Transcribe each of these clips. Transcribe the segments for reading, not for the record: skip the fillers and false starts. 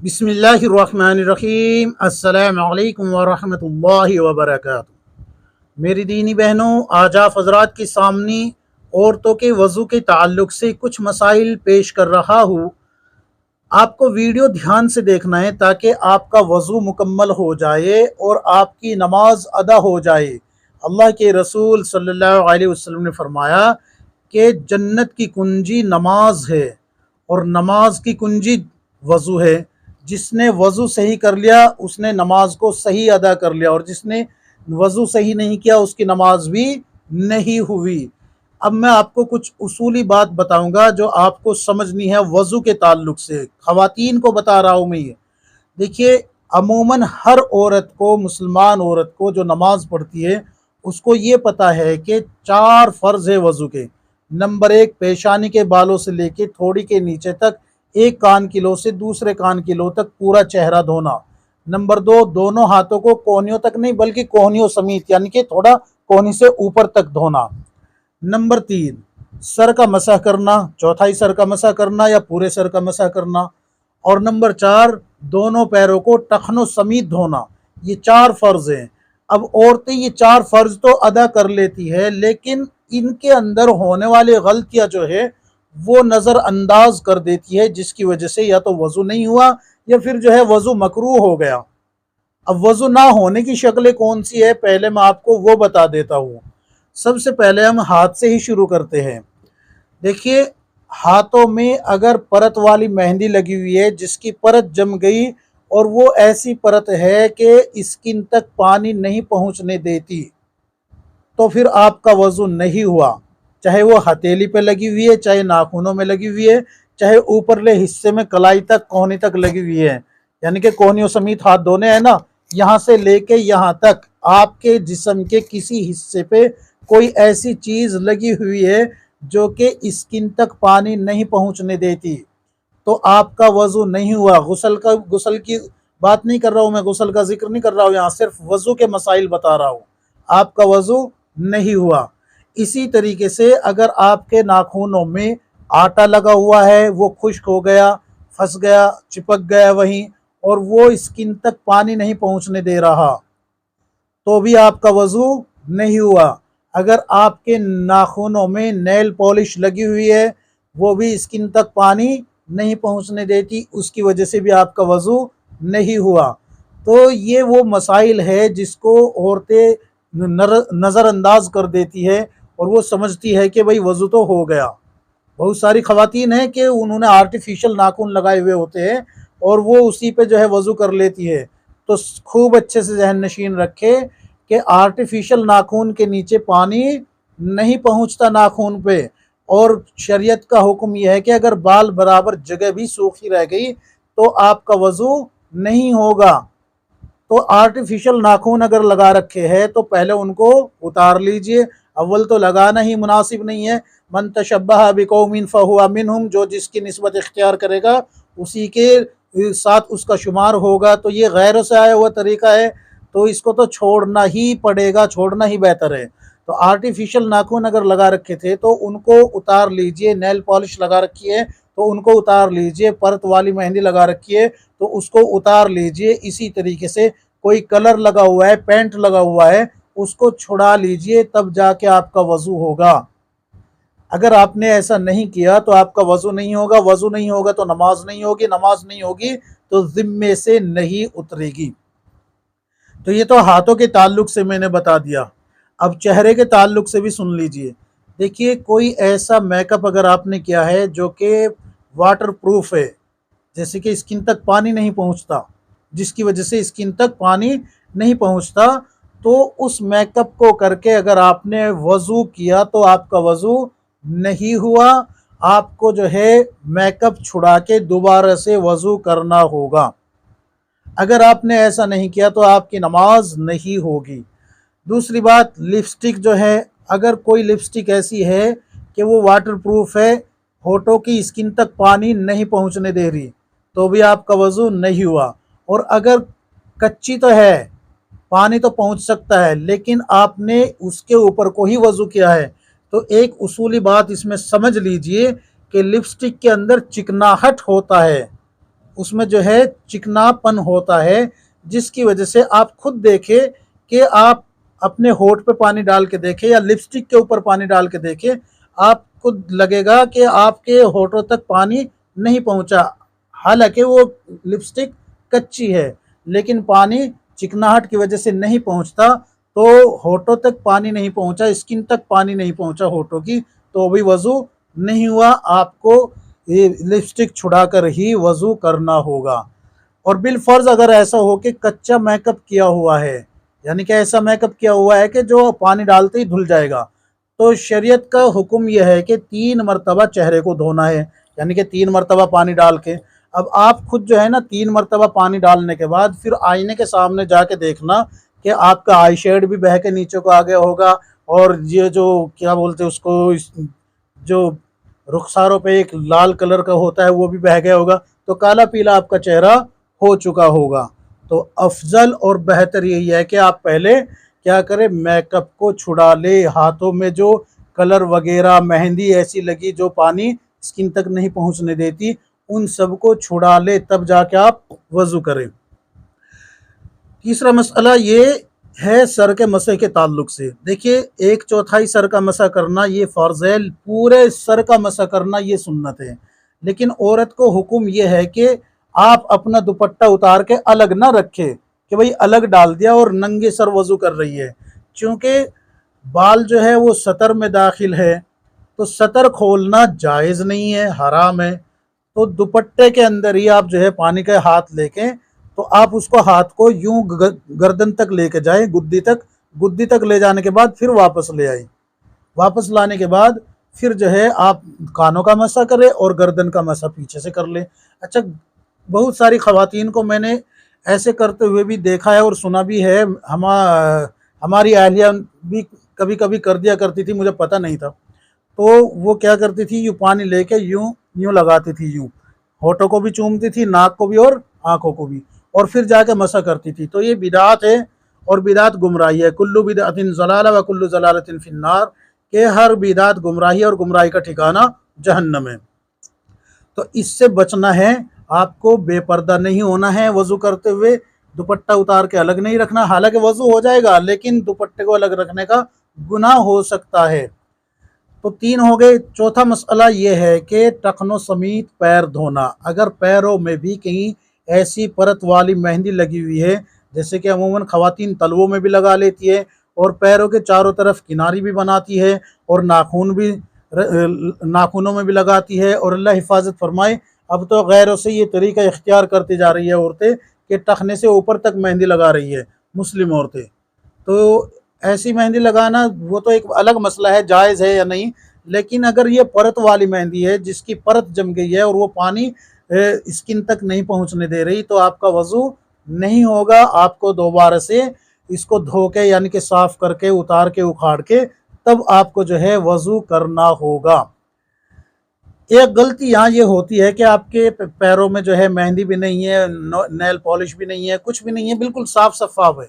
बिस्मिल्लाहिर्रहमानिर्रहीम अस्सलामु अलैकुम वरहमतुल्लाहि वबरकातुहू। मेरी दीनी बहनों, आज आप हज़रात के सामने औरतों के वज़ू के ताल्लुक़ से कुछ मसाइल पेश कर रहा हूँ। आपको वीडियो ध्यान से देखना है ताकि आपका वज़ू मुकम्मल हो जाए और आपकी नमाज अदा हो जाए। अल्लाह के रसूल सल्लल्लाहु अलैहि वसल्लम ने फरमाया कि जन्नत की कुंजी नमाज है और नमाज की कुंजी वज़ू है। जिसने वज़ू सही कर लिया उसने नमाज को सही अदा कर लिया, और जिसने वज़ू सही नहीं किया उसकी नमाज भी नहीं हुई। अब मैं आपको कुछ उसूली बात बताऊंगा जो आपको समझनी है वज़ू के ताल्लुक से। ख़वातीन को बता रहा हूँ मैं ये। देखिए, अमूमन हर औरत को, मुसलमान औरत को जो नमाज पढ़ती है उसको ये पता है कि 4 फ़र्ज़ है वज़ू के। नंबर 1, पेशानी के बालों से लेके थोड़ी के नीचे तक, एक कान की लो से दूसरे कान की लो तक पूरा चेहरा धोना। नंबर 2, दोनों हाथों को कोहनियों तक नहीं बल्कि कोहनियों समेत, यानी कि थोड़ा कोहनी से ऊपर तक धोना। नंबर 3, सर का मसह करना, चौथाई सर का मसह करना या पूरे सर का मसह करना। और नंबर 4, दोनों पैरों को टखनों समेत धोना। ये 4 फ़र्ज हैं। अब औरतें ये 4 फ़र्ज तो अदा कर लेती है, लेकिन इनके अंदर होने वाली गलतियां जो है वो नज़रअंदाज कर देती है, जिसकी वजह से या तो वज़ू नहीं हुआ या फिर जो है वज़ू मकरूह हो गया। अब वज़ू ना होने की शक्लें कौन सी है, पहले मैं आपको वो बता देता हूँ। सबसे पहले हम हाथ से ही शुरू करते हैं। देखिए, हाथों में अगर परत वाली मेहंदी लगी हुई है जिसकी परत जम गई और वो ऐसी परत है कि स्किन तक पानी नहीं पहुंचने देती, तो फिर आपका वज़ू नहीं हुआ। चाहे वो हथेली पे लगी हुई है, चाहे नाखूनों में लगी हुई है, चाहे ऊपरले हिस्से में कलाई तक, कोहनी तक लगी हुई है, यानी कि कोहनियों समेत हाथ धोने हैं ना, यहाँ से लेके यहाँ तक आपके जिस्म के किसी हिस्से पे कोई ऐसी चीज़ लगी हुई है जो कि स्किन तक पानी नहीं पहुँचने देती, तो आपका वज़ू नहीं हुआ। गुसल की बात नहीं कर रहा हूँ मैं, गुसल का जिक्र नहीं कर रहा हूँ, यहाँ सिर्फ वज़ू के मसाइल बता रहा हूँ। आपका वज़ू नहीं हुआ। इसी तरीके से अगर आपके नाखूनों में आटा लगा हुआ है, वो खुश्क हो गया, फंस गया, चिपक गया वहीं, और वो स्किन तक पानी नहीं पहुंचने दे रहा, तो भी आपका वज़ू नहीं हुआ। अगर आपके नाखूनों में नेल पॉलिश लगी हुई है, वो भी स्किन तक पानी नहीं पहुंचने देती, उसकी वजह से भी आपका वज़ू नहीं हुआ। तो ये वो मसाइल है जिसको औरतें नज़रअंदाज कर देती है और वो समझती है कि भाई वज़ू तो हो गया। बहुत सारी ख़वातीन हैं कि उन्होंने आर्टिफिशियल नाखून लगाए हुए होते हैं और वो उसी पे जो है वज़ू कर लेती है। तो खूब अच्छे से जहन नशीन रखे कि आर्टिफिशियल नाखून के नीचे पानी नहीं पहुंचता नाखून पे, और शरीयत का हुक्म यह है कि अगर बाल बराबर जगह भी सूखी रह गई तो आपका वज़ू नहीं होगा। तो आर्टिफिशियल नाखून अगर लगा रखे हैं तो पहले उनको उतार लीजिए। अव्वल तो लगाना ही मुनासिब नहीं है। मन तशब्बह बिकौमिन फहुवा मिनहुम, जो जिसकी निस्बत इख्तियार करेगा उसी के साथ उसका शुमार होगा। तो ये गैरों से आया हुआ तरीका है, तो इसको तो छोड़ना ही पड़ेगा, छोड़ना ही बेहतर है। तो आर्टिफिशियल नाखून अगर लगा रखे थे तो उनको उतार लीजिए। नेल पॉलिश लगा रखी है तो उनको उतार लीजिए। परत वाली मेहंदी लगा रखी है तो उसको उतार लीजिए। इसी तरीके से कोई कलर लगा हुआ है, पेंट लगा हुआ है, उसको छुड़ा लीजिए, तब जाके आपका वज़ू होगा। अगर आपने ऐसा नहीं किया तो आपका वज़ू नहीं होगा। वज़ू नहीं होगा तो नमाज नहीं होगी, नमाज नहीं होगी तो ज़िम्मे से नहीं उतरेगी। तो ये तो हाथों के ताल्लुक से मैंने बता दिया। अब चेहरे के ताल्लुक से भी सुन लीजिए। देखिए, कोई ऐसा मेकअप अगर आपने किया है जो कि वाटर प्रूफ है, जैसे कि स्किन तक पानी नहीं पहुंचता, जिसकी वजह से स्किन तक पानी नहीं पहुंचता, तो उस मेकअप को करके अगर आपने वज़ू किया तो आपका वज़ू नहीं हुआ। आपको जो है मेकअप छुड़ा के दोबारा से वज़ू करना होगा। अगर आपने ऐसा नहीं किया तो आपकी नमाज नहीं होगी। दूसरी बात, लिपस्टिक जो है, अगर कोई लिपस्टिक ऐसी है कि वो वाटर प्रूफ है, होठों की स्किन तक पानी नहीं पहुंचने दे रही, तो भी आपका वज़ू नहीं हुआ। और अगर कच्ची तो है, पानी तो पहुंच सकता है, लेकिन आपने उसके ऊपर को ही वज़ू किया है, तो एक उसूली बात इसमें समझ लीजिए कि लिपस्टिक के अंदर चिकनाहट होता है। उसमें जो है चिकनापन होता है, जिसकी वजह से आप खुद देखें कि आप अपने होठ पे पानी डाल के देखें या लिपस्टिक के ऊपर पानी डाल के देखें, आपको लगेगा कि आपके होठों तक पानी नहीं पहुंचा। हालांकि वो लिपस्टिक कच्ची है, लेकिन पानी चिकनाहट की वजह से नहीं पहुंचता, तो होठों तक पानी नहीं पहुंचा, स्किन तक पानी नहीं पहुंचा होठों की, तो भी वजू नहीं हुआ। आपको ये लिपस्टिक छुड़ाकर ही वजू करना होगा। और बिल फर्ज अगर ऐसा हो कि कच्चा मेकअप किया हुआ है, यानी कि ऐसा मेकअप किया हुआ है कि जो पानी डालते ही धुल जाएगा, तो शरीयत का हुक्म यह है कि 3 मरतबा चेहरे को धोना है, यानी कि 3 मरतबा पानी डाल के। अब आप खुद जो है ना 3 मरतबा पानी डालने के बाद फिर आईने के सामने जाके देखना कि आपका आई शेड भी बह के नीचे को आ गया होगा, और ये जो क्या बोलते हैं उसको, जो रुखसारों पे एक लाल कलर का होता है वो भी बह गया होगा, तो काला पीला आपका चेहरा हो चुका होगा। तो अफजल और बेहतर यही है कि आप पहले क्या करें, मेकअप को छुड़ा ले, हाथों में जो कलर वगैरह मेहंदी ऐसी लगी जो पानी स्किन तक नहीं पहुंचने देती, उन सबको छुड़ा ले, तब जाके आप वजू करें। तीसरा मसला ये है सर के मसह के ताल्लुक से। देखिए, 1/4 सर का मसा करना ये फ़र्ज़ है, पूरे सर का मसा करना ये सुन्नत है। लेकिन औरत को हुक्म ये है कि आप अपना दुपट्टा उतार के अलग ना रखे कि भाई अलग डाल दिया और नंगे सर वजू कर रही है, क्योंकि बाल जो है वो सतर में दाखिल है, तो सतर खोलना जायज़ नहीं है, हराम है। तो दुपट्टे के अंदर ही आप जो है पानी का हाथ लेके, तो आप उसको हाथ को यूं गर्दन तक लेके जाए, गुद्दी तक ले जाने के बाद फिर वापस ले आए। वापस लाने के बाद फिर जो है आप कानों का मसा करें और गर्दन का मसा पीछे से कर लें। अच्छा, बहुत सारी खवातीन को मैंने ऐसे करते हुए भी देखा है और सुना भी है। हमारी अहलिया भी कभी कभी कर दिया करती थी, मुझे पता नहीं था। तो वो क्या करती थी, यूँ पानी लेके यूँ यूँ लगाती थी, यूँ होठों को भी चूमती थी, नाक को भी और आंखों को भी, और फिर जाके मसा करती थी। तो ये बिदात है और बिदात गुमराही है। कुल्लु बिदातिन ज़लाला व कुल्लु ज़लालतिन फिन्नार, के हर बिदात गुमराही और गुमराही का ठिकाना जहन्नम है। तो इससे बचना है, आपको बेपर्दा नहीं होना है वजू करते हुए, दुपट्टा उतार के अलग नहीं रखना। हालांकि वजू हो जाएगा, लेकिन दुपट्टे को अलग रखने का गुनाह हो सकता है। तो 3 हो गए। चौथा मसला ये है कि टखनों समेत पैर धोना। अगर पैरों में भी कहीं ऐसी परत वाली मेहंदी लगी हुई है, जैसे कि अमूमन ख़वातीन तलवों में भी लगा लेती है और पैरों के चारों तरफ किनारी भी बनाती है और नाखून भी नाखूनों में भी लगाती है, और अल्लाह हिफाजत फरमाए, अब तो गैरों से ये तरीका इख्तियार करती जा रही है औरतें कि टखने से ऊपर तक मेहंदी लगा रही है मुस्लिम औरतें। तो ऐसी मेहंदी लगाना वो तो एक अलग मसला है, जायज़ है या नहीं। लेकिन अगर ये परत वाली मेहंदी है जिसकी परत जम गई है और वो पानी स्किन तक नहीं पहुंचने दे रही, तो आपका वज़ू नहीं होगा। आपको दोबारा से इसको धो के, यानी कि साफ़ करके, उतार के, उखाड़ के, तब आपको जो है वज़ू करना होगा। एक गलती यहाँ ये होती है कि आपके पैरों में जो है मेहंदी भी नहीं है, नेल पॉलिश भी नहीं है, कुछ भी नहीं है, बिल्कुल साफ शफाफ है।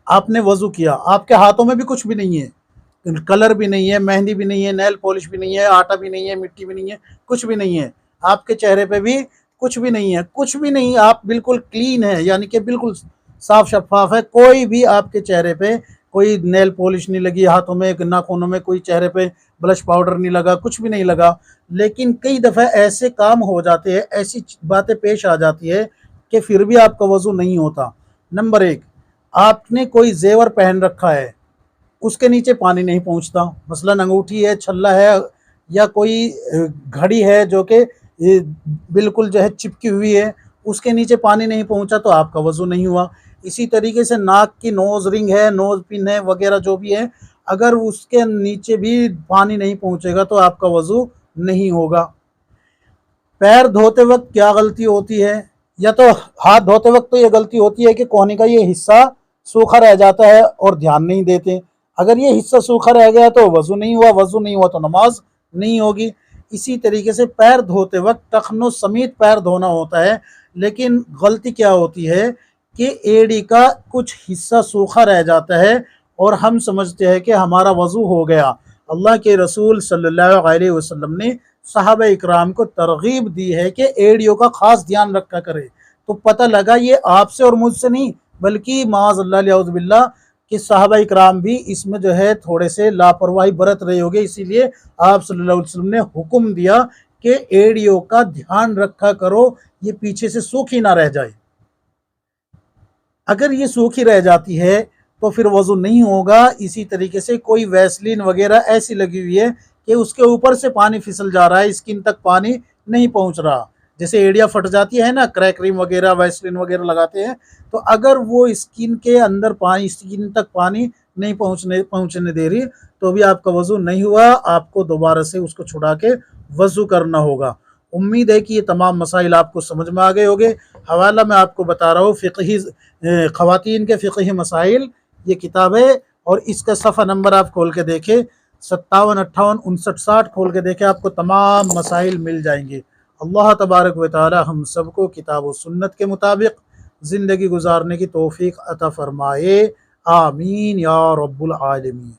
आपने वजू किया, आपके हाथों में भी कुछ भी नहीं है, कलर भी नहीं है, मेहंदी भी नहीं है, नेल पॉलिश भी नहीं है, आटा भी नहीं है, मिट्टी भी नहीं है, कुछ भी नहीं है। आपके चेहरे पे भी कुछ भी नहीं है, कुछ भी नहीं, आप बिल्कुल क्लीन है, यानी कि बिल्कुल साफ शफाफ है। कोई भी आपके चेहरे पे कोई नेल पॉलिश नहीं लगी, हाथों में, नाखूनों में कोई चेहरे पे ब्लश पाउडर नहीं लगा, कुछ भी नहीं लगा। लेकिन कई दफ़ा ऐसे काम हो जाते हैं, ऐसी बातें पेश आ जाती है कि फिर भी आपका वजू नहीं होता। नंबर 1, आपने कोई जेवर पहन रखा है, उसके नीचे पानी नहीं पहुंचता, मसलन अंगूठी है, छल्ला है, या कोई घड़ी है जो कि बिल्कुल जो है चिपकी हुई है, उसके नीचे पानी नहीं पहुंचा, तो आपका वजू नहीं हुआ। इसी तरीके से नाक की नोज़ रिंग है, नोज़ पिन है, वगैरह जो भी है, अगर उसके नीचे भी पानी नहीं पहुंचेगा तो आपका वजू नहीं होगा। पैर धोते वक्त क्या गलती होती है, या तो हाथ धोते वक्त तो ये गलती होती है कि कोहनी का ये हिस्सा सूखा रह जाता है और ध्यान नहीं देते। अगर ये हिस्सा सूखा रह गया तो वजू नहीं हुआ, वजू नहीं हुआ तो नमाज नहीं होगी। इसी तरीके से पैर धोते वक्त टखनों समेत पैर धोना होता है, लेकिन गलती क्या होती है कि एड़ी का कुछ हिस्सा सूखा रह जाता है और हम समझते हैं कि हमारा वजू हो गया। अल्लाह के रसूल सल्लल्लाहु अलैहि वसल्लम ने सहाबा इकराम को तरगीब दी है कि एड़ियों का खास ध्यान रखा करे। तो पता लगा ये आपसे और मुझसे नहीं बल्कि माज़अल्लाह कि सहाबा इकराम भी इसमें जो है थोड़े से लापरवाही बरत रहे होंगे, इसीलिए आप सल्लल्लाहु अलैहि वसल्लम ने हुक्म दिया कि एड़ियों का ध्यान रखा करो, ये पीछे से सूखी ना रह जाए। अगर ये सूखी रह जाती है तो फिर वज़ू नहीं होगा। इसी तरीके से कोई वैसलीन वगैरह ऐसी लगी हुई है कि उसके ऊपर से पानी फिसल जा रहा है, स्किन तक पानी नहीं पहुंच रहा, जैसे एड़िया फट जाती है ना, क्रैक क्रीम वगैरह वैसलीन वगैरह लगाते हैं, तो अगर वो स्किन के अंदर पानी, स्किन तक पानी नहीं पहुंचने दे रही तो भी आपका वज़ू नहीं हुआ, आपको दोबारा से उसको छुड़ा के वज़ू करना होगा। उम्मीद है कि ये तमाम मसाइल आपको समझ में आ गए होंगे। हवाला मैं आपको बता रहा हूँ, फ़िक़ही ख़वातीन के फ़िक़ही मसाइल, ये किताब है और इसका सफ़ा नंबर आप खोल के देखें, 57, 58, 59, 60 खोल के देखें, आपको तमाम मसाइल मिल जाएंगे। अल्लाह तबारक व तआला हम सबको किताब व सुन्नत के मुताबिक ज़िंदगी गुजारने की तौफ़ीक़ अता फ़रमाए। आमीन या रब्बुल आलमीन।